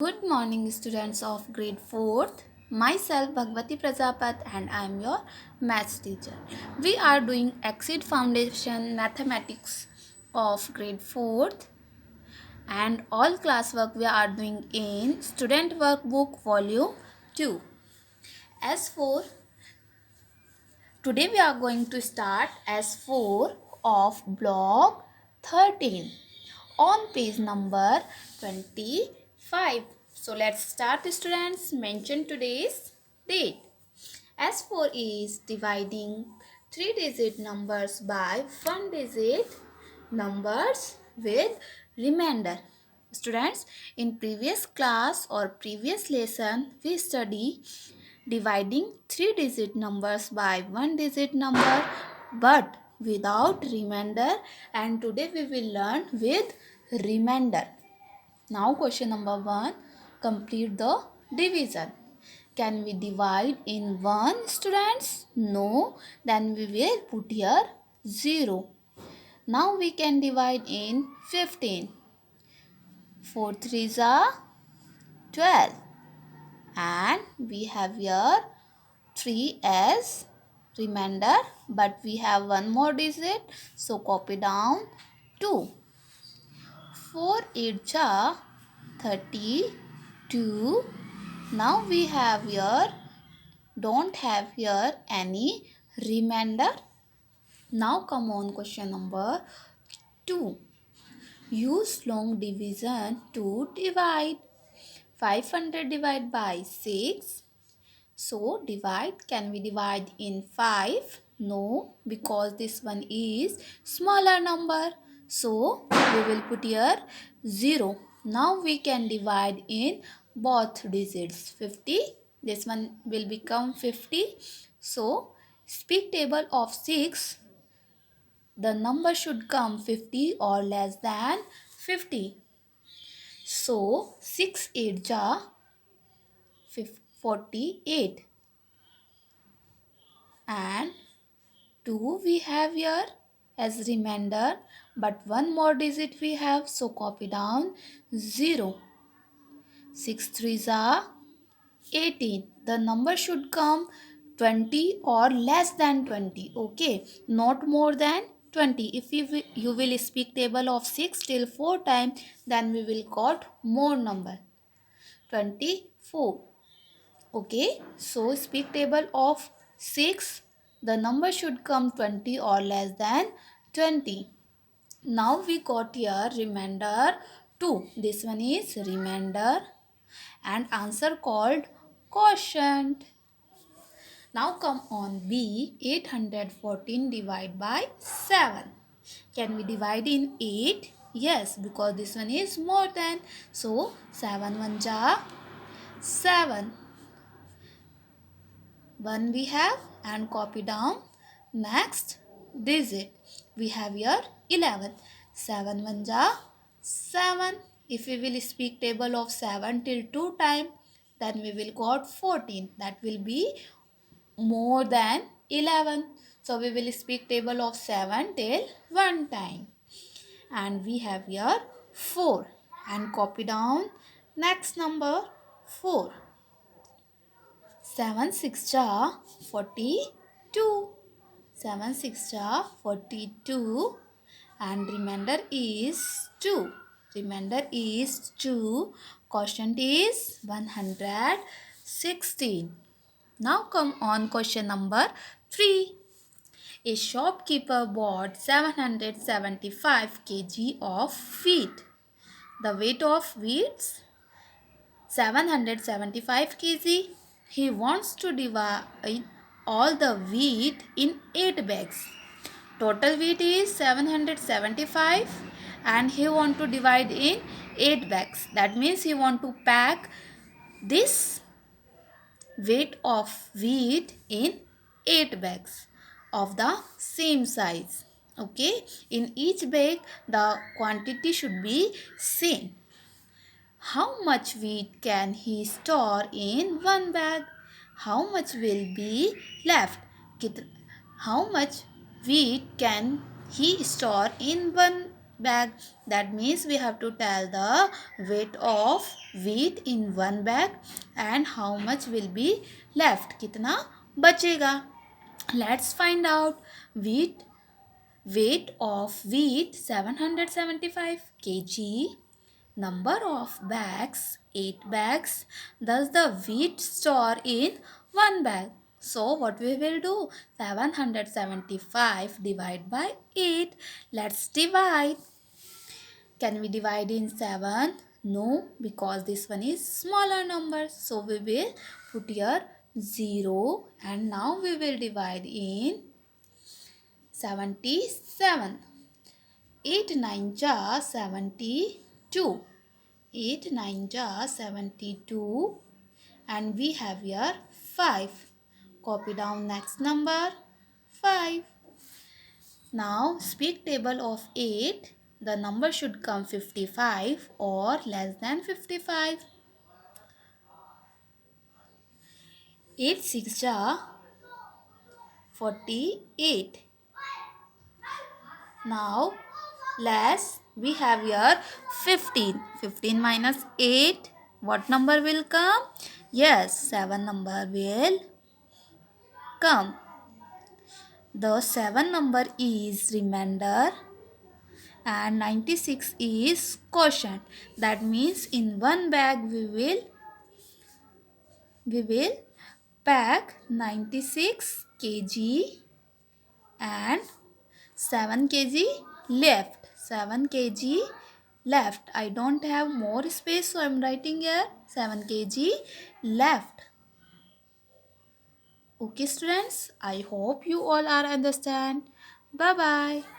Good morning, students of grade 4th. Myself, Bhagwati Prajapat, and I am your maths teacher. We are doing Exceed Foundation Mathematics of grade 4th, and all classwork we are doing in Student Workbook Volume 2. As for today, we are going to start as 4 of Block 13 on page number 25. So let's start, students. Mention today's date. S4 is dividing 3-digit numbers by 1-digit numbers with remainder. Students, in previous class or previous lesson, we study dividing 3-digit numbers by 1-digit number but without remainder, and today we will learn with remainder. Now question number 1, complete the division. Can we divide in 1, students? No, then we will put here 0. Now we can divide in 15. 4 3s are 12, and we have here 3 as remainder, but we have one more digit, so copy down 2. 4 8 are 32. Now we have here, don't have here any remainder. Now come on question number 2. Use long division to divide. 500 divided by 6. So divide, can we divide in 5? No, because this one is smaller number. So we will put here 0. Now we can divide in both digits. 50, this one will become 50. So speak table of 6, the number should come 50 or less than 50. So 6 8 ja 48, and 2 we have here as remainder, but one more digit we have, so copy down 0. 6 3s are 18. The number should come 20 or less than 20. Okay, not more than 20. If you will speak table of 6 till 4 times, then we will got more number 24. Okay, so speak table of 6, the number should come 20 or less than 20. Now we got here remainder 2. This one is remainder and answer called quotient. Now come on B. 814 divide by 7. Can we divide in 8? Yes, because this one is more than. So 7 1 ja 7. 1 we have, and copy down next digit. We have here 11. 7 1 ja 7. If we will speak table of 7 till 2 time, then we will got 14. That will be more than 11. So we will speak table of 7 till 1 time. And we have here 4, and copy down next number 4. 7 6 ja 42. 7 6 ja 42, and remainder is 2. Remainder is 2. Quotient is 116. Now come on question number 3. A shopkeeper bought 775 kg of wheat. The weight of wheat 775 kg. He wants to divide all the wheat in 8 bags. Total weight is 775, and he want to divide in 8 bags. That means he want to pack this weight of wheat in 8 bags of the same size. Okay, in each bag the quantity should be same. How much wheat can he store in one bag? How much will be left? How much wheat can he store in one bag. That means we have to tell the weight of wheat in one bag and how much will be left. कितना बचेगा. Let's find out. Weight of wheat 775 kg. Number of bags 8 bags. Thus the wheat store in one bag. So what we will do? 775 divided by 8. Let's divide. Can we divide in 7? No, because this one is smaller number. So we will put here 0 and now we will divide in 77. 8 9 ja 72. 8 9 ja 72 and we have here 5. Copy down next number 5. Now speak table of 8. The number should come 55 or less than 55. 8 6 ja 48. Now less we have here 15. 15 minus 8. What number will come? Yes, 7 number will come. The 7 number is remainder and 96 is quotient. That means in one bag we will pack 96 kg and 7 kg left. 7 kg left. I don't have more space, so I am writing here 7 kg left. Okay students, I hope you all are understand. Bye bye.